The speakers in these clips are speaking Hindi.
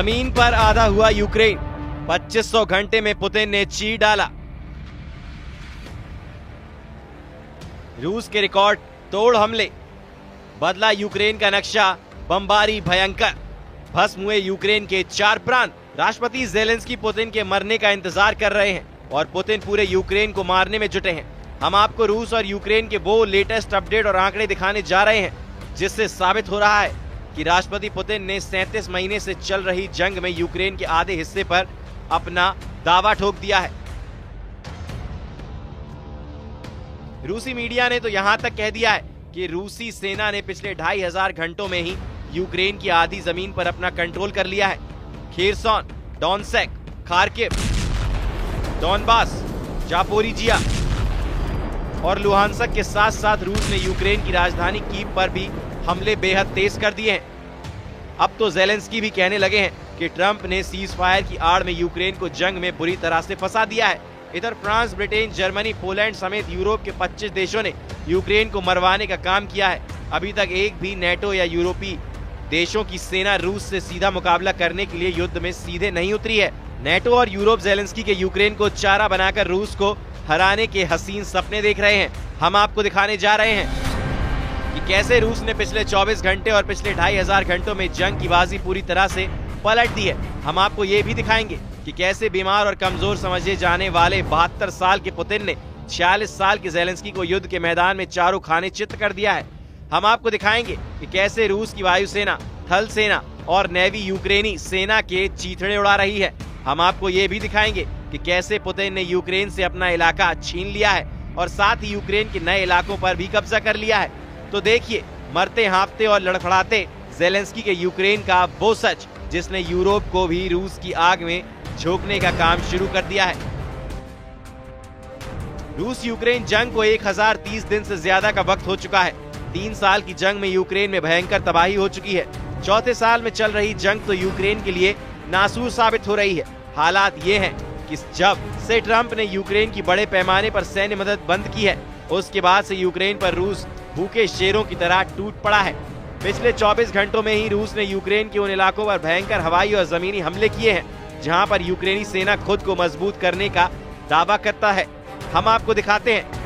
जमीन पर आधा हुआ यूक्रेन, 2500 घंटे में पुतिन ने चीर डाला। रूस के रिकॉर्ड तोड़ हमले, बदला यूक्रेन का नक्शा, बमबारी भयंकर, भस्म हुए यूक्रेन के 4 प्रांत। राष्ट्रपति ज़ेलेंस्की पुतिन के मरने का इंतजार कर रहे हैं और पुतिन पूरे यूक्रेन को मारने में जुटे हैं। हम आपको रूस और यूक्रेन के वो लेटेस्ट अपडेट और आंकड़े दिखाने जा रहे हैं जिससे साबित हो रहा है कि राष्ट्रपति पुतिन ने 37 महीने से चल रही जंग में यूक्रेन के आधे हिस्से पर अपना दावा ठोक दिया है। रूसी मीडिया ने तो यहां तक कह दिया है कि रूसी सेना ने पिछले 2500 घंटों में ही यूक्रेन की आधी जमीन पर अपना कंट्रोल कर लिया है। खेरसोन, डोनेत्स्क, खार्किव, डोनबास, जापोरिजिया और लुहानस्क के साथ साथ रूस ने यूक्रेन की राजधानी कीव पर भी हमले बेहद तेज कर दिए हैं। अब तो ज़ेलेंस्की भी कहने लगे हैं कि ट्रंप ने सीज फायर की आड़ में यूक्रेन को जंग में बुरी तरह से फंसा दिया है। इधर फ्रांस, ब्रिटेन, जर्मनी, पोलैंड समेत यूरोप के 25 देशों ने यूक्रेन को मरवाने का काम किया है। अभी तक एक भी नेटो या यूरोपीय देशों की सेना रूस से सीधा मुकाबला करने के लिए युद्ध में सीधे नहीं उतरी है। नेटो और यूरोप ज़ेलेंस्की के यूक्रेन को चारा बनाकर रूस को हराने के हसीन सपने देख रहे हैं। हम आपको दिखाने जा रहे हैं कि कैसे रूस ने पिछले 24 घंटे और पिछले 2500 घंटों में जंग की बाजी पूरी तरह से पलट दी है। हम आपको ये भी दिखाएंगे कि कैसे बीमार और कमजोर समझे जाने वाले 72 साल के पुतिन ने 46 साल के ज़ेलेंस्की को युद्ध के मैदान में चारों खाने चित्त कर दिया है। हम आपको दिखाएंगे कि कैसे रूस की वायुसेना, थल सेना और नेवी यूक्रेनी सेना के चीथड़े उड़ा रही है। हम आपको ये भी दिखाएंगे कि कैसे पुतिन ने यूक्रेन से अपना इलाका छीन लिया है और साथ ही यूक्रेन के नए इलाकों पर भी कब्जा कर लिया है। तो देखिए मरते हाँफते और लड़खड़ाते ज़ेलेंस्की के यूक्रेन का वो सच जिसने यूरोप को भी रूस की आग में झोंकने का काम शुरू कर दिया है। रूस यूक्रेन जंग को 1030 दिन से ज्यादा का वक्त हो चुका है। 3 साल की जंग में यूक्रेन में भयंकर तबाही हो चुकी है। चौथे साल में चल रही जंग तो यूक्रेन के लिए नासूर साबित हो रही है। हालात ये हैं कि जब से ट्रंप ने यूक्रेन की बड़े पैमाने पर सैन्य मदद बंद की है, उसके बाद से यूक्रेन पर रूस भूखे शेरों की तरह टूट पड़ा है। पिछले 24 घंटों में ही रूस ने यूक्रेन के उन इलाकों पर भयंकर हवाई और जमीनी हमले किए हैं जहां पर यूक्रेनी सेना खुद को मजबूत करने का दावा करता है। हम आपको दिखाते हैं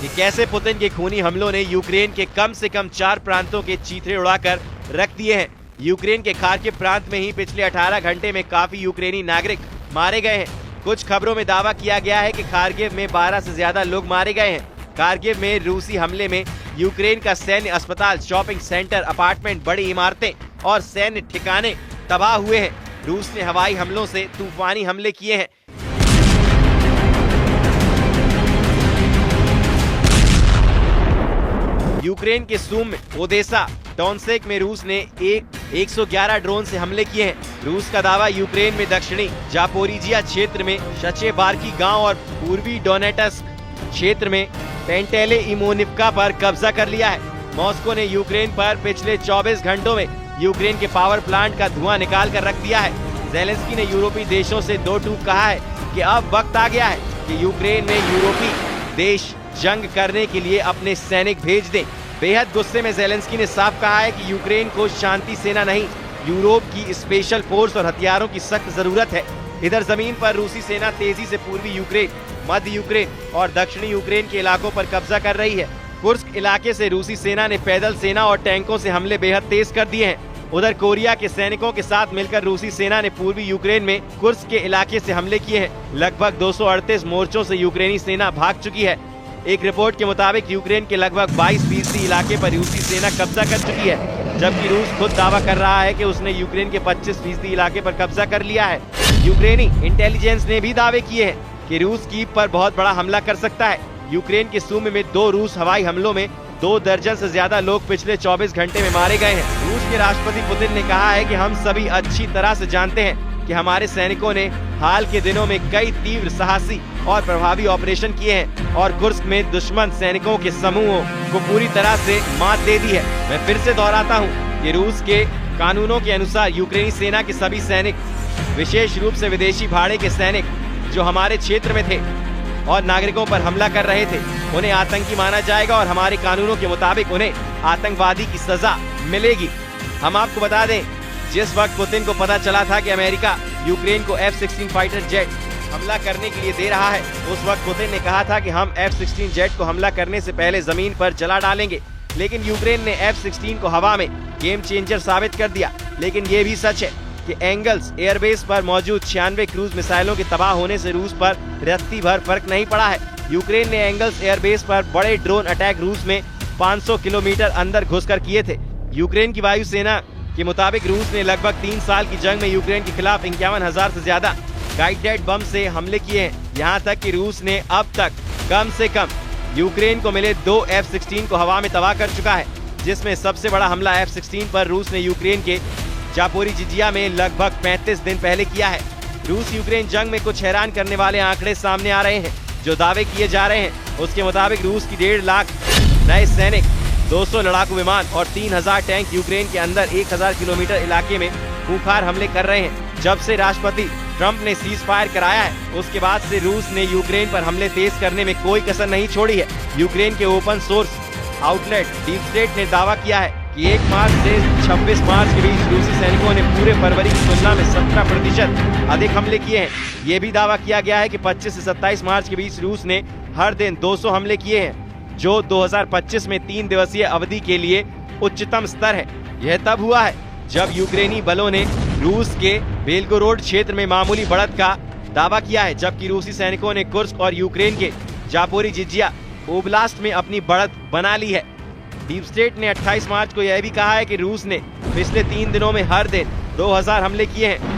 कि कैसे पुतिन के खूनी हमलों ने यूक्रेन के कम से कम 4 प्रांतों के चीथड़े उड़ाकर रख दिए हैं। यूक्रेन के खार्किव प्रांत में ही पिछले 18 घंटे में काफी यूक्रेनी नागरिक मारे गए हैं। कुछ खबरों में दावा किया गया है कि खार्किव में 12 से ज्यादा लोग मारे गए हैं। खार्किव में रूसी हमले में यूक्रेन का सैन्य अस्पताल, शॉपिंग सेंटर, अपार्टमेंट, बड़ी इमारतें और सैन्य ठिकाने तबाह हुए हैं। रूस ने हवाई हमलों से तूफानी हमले किए हैं। यूक्रेन के सूम, ओदेसा, डोनेत्स्क में रूस ने 111 ड्रोन से हमले किए हैं। रूस का दावा यूक्रेन में दक्षिणी जापोरिजिया क्षेत्र में शचेबार्की गांव और पूर्वी डोनेट्स्क क्षेत्र में पेंटेले इमोनिवका पर कब्जा कर लिया है। मॉस्को ने यूक्रेन पर पिछले 24 घंटों में यूक्रेन के पावर प्लांट का धुआं निकाल कर रख दिया है। ज़ेलेंस्की ने यूरोपीय देशों से दो टूक कहा है कि अब वक्त आ गया है कि यूक्रेन में यूरोपीय देश जंग करने के लिए अपने सैनिक भेज दें। बेहद गुस्से में ज़ेलेंस्की ने साफ कहा है कि यूक्रेन को शांति सेना नहीं, यूरोप की स्पेशल फोर्स और हथियारों की सख्त जरूरत है। इधर जमीन पर रूसी सेना तेजी से पूर्वी यूक्रेन, मध्य यूक्रेन और दक्षिणी यूक्रेन के इलाकों पर कब्जा कर रही है। कुर्स्क इलाके से रूसी सेना ने पैदल सेना और टैंकों से हमले बेहद तेज कर दिए हैं। उधर कोरिया के सैनिकों के साथ मिलकर रूसी सेना ने पूर्वी यूक्रेन में कुर्स्क के इलाके से हमले किए हैं। लगभग 238 मोर्चों से यूक्रेनी सेना भाग चुकी है। एक रिपोर्ट के मुताबिक यूक्रेन के लगभग 22% इलाके पर रूसी सेना कब्जा कर चुकी है, जबकि रूस खुद दावा कर रहा है कि उसने यूक्रेन के 25% इलाके पर कब्जा कर लिया है। यूक्रेनी इंटेलिजेंस ने भी दावे किए हैं कि रूस कीव पर बहुत बड़ा हमला कर सकता है। यूक्रेन के सूमी में 2 रूस हवाई हमलों में 2 दर्जन से ज्यादा लोग पिछले 24 घंटे में मारे गए हैं। रूस के राष्ट्रपति पुतिन ने कहा है कि हम सभी अच्छी तरह से जानते हैं कि हमारे सैनिकों ने हाल के दिनों में कई तीव्र, साहसी और प्रभावी ऑपरेशन किए हैं और कुर्स्क में दुश्मन सैनिकों के समूहों को पूरी तरह से मात दे दी है। मैं फिर से दोहराता हूँ कि रूस के कानूनों के अनुसार यूक्रेनी सेना के सभी सैनिक, विशेष रूप से विदेशी भाड़े के सैनिक जो हमारे क्षेत्र में थे और नागरिकों पर हमला कर रहे थे, उन्हें आतंकी माना जाएगा और हमारे कानूनों के मुताबिक उन्हें आतंकवादी की सजा मिलेगी। हम आपको बता दें, जिस वक्त पुतिन को पता चला था कि अमेरिका यूक्रेन को F-16 फाइटर जेट हमला करने के लिए दे रहा है, उस वक्त पुतिन ने कहा था कि हम F-16 जेट को हमला करने से पहले जमीन पर जला डालेंगे। लेकिन यूक्रेन ने F-16 को हवा में गेम चेंजर साबित कर दिया। लेकिन ये भी सच है कि एंगल्स एयरबेस पर मौजूद 96 क्रूज मिसाइलों के तबाह होने से रूस पर रत्ती भर फर्क नहीं पड़ा है। यूक्रेन ने एंगल्स एयरबेस पर बड़े ड्रोन अटैक रूस में 500 किलोमीटर अंदर घुसकर किए थे। यूक्रेन की वायुसेना के मुताबिक रूस ने लगभग 3 साल की जंग में यूक्रेन के खिलाफ 51,000 से ज्यादा गाइडेड बम से हमले किए हैं। यहाँ तक कि रूस ने अब तक कम से कम यूक्रेन को मिले 2 F-16 को हवा में तबाह कर चुका है, जिसमें सबसे बड़ा हमला F-16 पर रूस ने यूक्रेन के जापोरिजिया में लगभग 35 दिन पहले किया है। रूस यूक्रेन जंग में कुछ हैरान करने वाले आंकड़े सामने आ रहे हैं। जो दावे किए जा रहे हैं उसके मुताबिक रूस की 1.5 लाख नए सैनिक, 200 लड़ाकू विमान और 3000 टैंक यूक्रेन के अंदर 1000 किलोमीटर इलाके में खूंखार हमले कर रहे हैं। जब से राष्ट्रपति ट्रंप ने सीज फायर कराया है, उसके बाद से रूस ने यूक्रेन पर हमले तेज करने में कोई कसर नहीं छोड़ी है। यूक्रेन के open source outlet deep state ने दावा किया है कि 1 मार्च से 26 मार्च के बीच रूसी सैनिकों ने पूरे फरवरी की तुलना में 17% अधिक हमले किए हैं। ये भी दावा किया गया है कि 25 से 27 मार्च के बीच रूस ने हर दिन 200 हमले किए हैं, जो 2025 में 3 दिवसीय अवधि के लिए उच्चतम स्तर है। यह तब हुआ है जब यूक्रेनी बलों ने रूस के बेलगोरोड क्षेत्र में मामूली बढ़त का दावा किया है, जबकि रूसी सैनिकों ने कुर्स्क और यूक्रेन के जापोरिजिया ओब्लास्ट में अपनी बढ़त बना ली है। डीप स्टेट ने 28 मार्च को यह भी कहा है कि रूस ने पिछले 3 दिनों में हर दिन 2000 हमले किए हैं।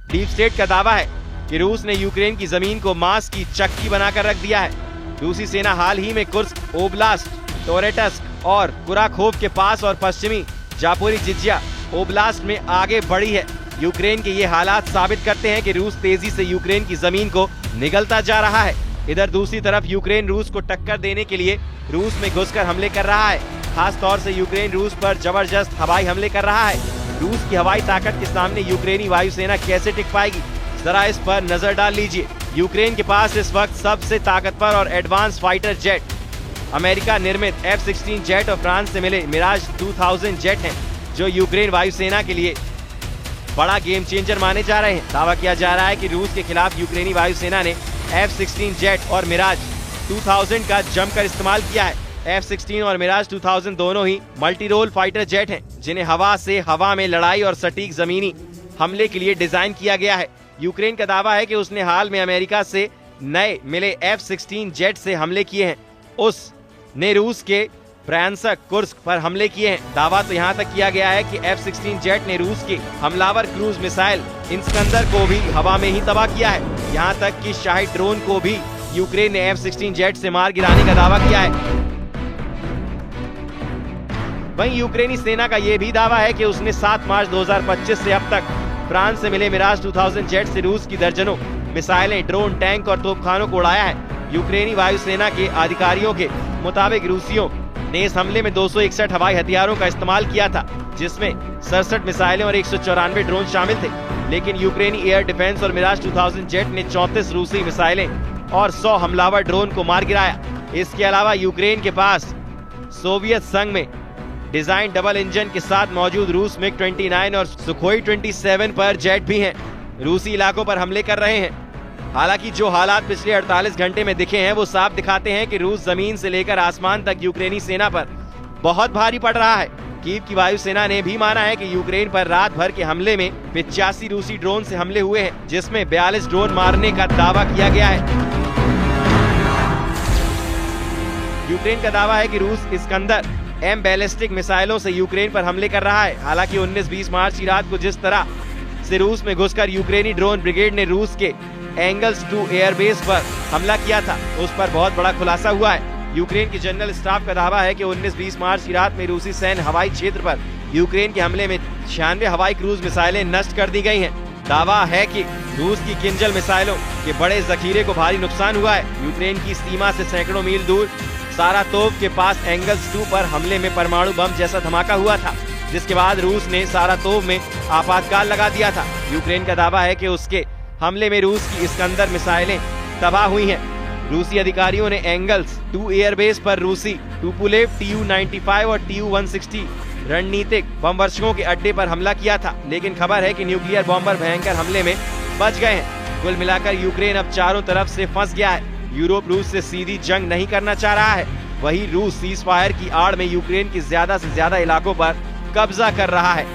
डीप स्टेट का दावा है कि रूस ने यूक्रेन की जमीन को मांस की चक्की बनाकर रख दिया है। रूसी सेना हाल ही में कुर्स्क ओब्लास्ट, टोरेटस्क और कुराखोव के पास और पश्चिमी जापोरिजिया ओब्लास्ट में आगे बढ़ी है। यूक्रेन के ये हालात साबित करते हैं कि रूस तेजी से यूक्रेन की जमीन को निगलता जा रहा है। इधर दूसरी तरफ यूक्रेन रूस को टक्कर देने के लिए रूस में घुसकर हमले कर रहा है। खास तौर से यूक्रेन रूस पर जबरदस्त हवाई हमले कर रहा है। रूस की हवाई ताकत के सामने यूक्रेनी वायुसेना कैसे टिक पाएगी, जरा इस पर नजर डाल लीजिए। यूक्रेन के पास इस वक्त सबसे ताकतवर और एडवांस फाइटर जेट अमेरिका निर्मित F-16 जेट और फ्रांस से मिले मिराज 2000 जेट हैं, जो यूक्रेन वायुसेना के लिए बड़ा गेम चेंजर माने जा रहे हैं। दावा किया जा रहा है कि रूस के खिलाफ यूक्रेनी वायुसेना ने F-16 जेट और मिराज 2000 का जमकर इस्तेमाल किया है। F-16 और मिराज 2000 दोनों ही मल्टी रोल फाइटर जेट हैं, जिन्हें हवा से हवा में लड़ाई और सटीक जमीनी हमले के लिए डिजाइन किया गया है। यूक्रेन का दावा है कि उसने हाल में अमेरिका से नए मिले F-16 जेट से हमले किए हैं। उसने रूस के ब्रांस्क, कुर्स्क पर हमले किए हैं। दावा तो यहाँ तक किया गया है कि F-16 जेट ने रूस के हमलावर क्रूज मिसाइल इस्कंदर को भी हवा में ही तबाह किया है। यहाँ तक कि शाही ड्रोन को भी यूक्रेन ने F-16 जेट से मार गिराने का दावा किया है। वहीं यूक्रेनी सेना का यह भी दावा है कि उसने 7 मार्च 2025 से अब तक फ्रांस से मिले मिराज 2000 जेट से रूस की दर्जनों मिसाइलें, ड्रोन, टैंक और तोपखानों को उड़ाया है। यूक्रेनी वायुसेना के अधिकारियों के मुताबिक रूसियों ने इस हमले में 261 हवाई हथियारों का इस्तेमाल किया था, जिसमें 67 मिसाइलें और 194 ड्रोन शामिल थे। लेकिन यूक्रेनी एयर डिफेंस और मिराज 2000 जेट ने 34 रूसी मिसाइलें और 100 हमलावर ड्रोन को मार गिराया। इसके अलावा यूक्रेन के पास सोवियत संघ में डिजाइन डबल इंजन के साथ मौजूद रूस मिग 29 और सुखोई 27 पर जेट भी हैं, रूसी इलाकों पर हमले कर रहे हैं। हालांकि जो हालात पिछले 48 घंटे में दिखे हैं वो साफ दिखाते हैं कि रूस जमीन से लेकर आसमान तक यूक्रेनी सेना पर बहुत भारी पड़ रहा है। कीव की वायुसेना ने भी माना है कि यूक्रेन पर रात भर के हमले में 85 रूसी ड्रोन से हमले हुए हैं, जिसमें 42 ड्रोन मारने का दावा किया गया है। यूक्रेन का दावा है कि रूस इस्कंदर M बैलिस्टिक मिसाइलों से यूक्रेन पर हमले कर रहा है। हालांकि 19-20 मार्च की रात को जिस तरह से रूस में घुसकर यूक्रेनी ड्रोन ब्रिगेड ने रूस के एंगल्स 2 एयरबेस पर हमला किया था, उस पर बहुत बड़ा खुलासा हुआ है। यूक्रेन की जनरल स्टाफ का दावा है कि 19-20 मार्च की रात में रूसी सैन्य हवाई क्षेत्र पर यूक्रेन के हमले में 96 हवाई क्रूज मिसाइलें नष्ट कर दी गई हैं। दावा है कि रूस की किंजल मिसाइलों के बड़े जखीरे को भारी नुकसान हुआ है। यूक्रेन की सीमा से सैकड़ों मील दूर सारातोव के पास एंगल्स 2 पर हमले में परमाणु बम जैसा धमाका हुआ था, जिसके बाद रूस ने सारातोव में आपातकाल लगा दिया था। यूक्रेन का दावा है कि उसके हमले में रूस की इस्कंदर मिसाइलें तबाह हुई हैं। रूसी अधिकारियों ने एंगल्स 2 एयरबेस पर रूसी टुपुलेव Tu-95 और Tu-160 रणनीतिक बम वर्षकों के अड्डे पर हमला किया था, लेकिन खबर है कि न्यूक्लियर बॉम्बर भयंकर हमले में बच गए हैं। कुल मिलाकर यूक्रेन अब चारों तरफ से फंस गया है। यूरोप रूस से सीधी जंग नहीं करना चाह रहा है, वहीं रूस सीज फायर की आड़ में यूक्रेन के ज्यादा से ज्यादा इलाकों पर कब्जा कर रहा है।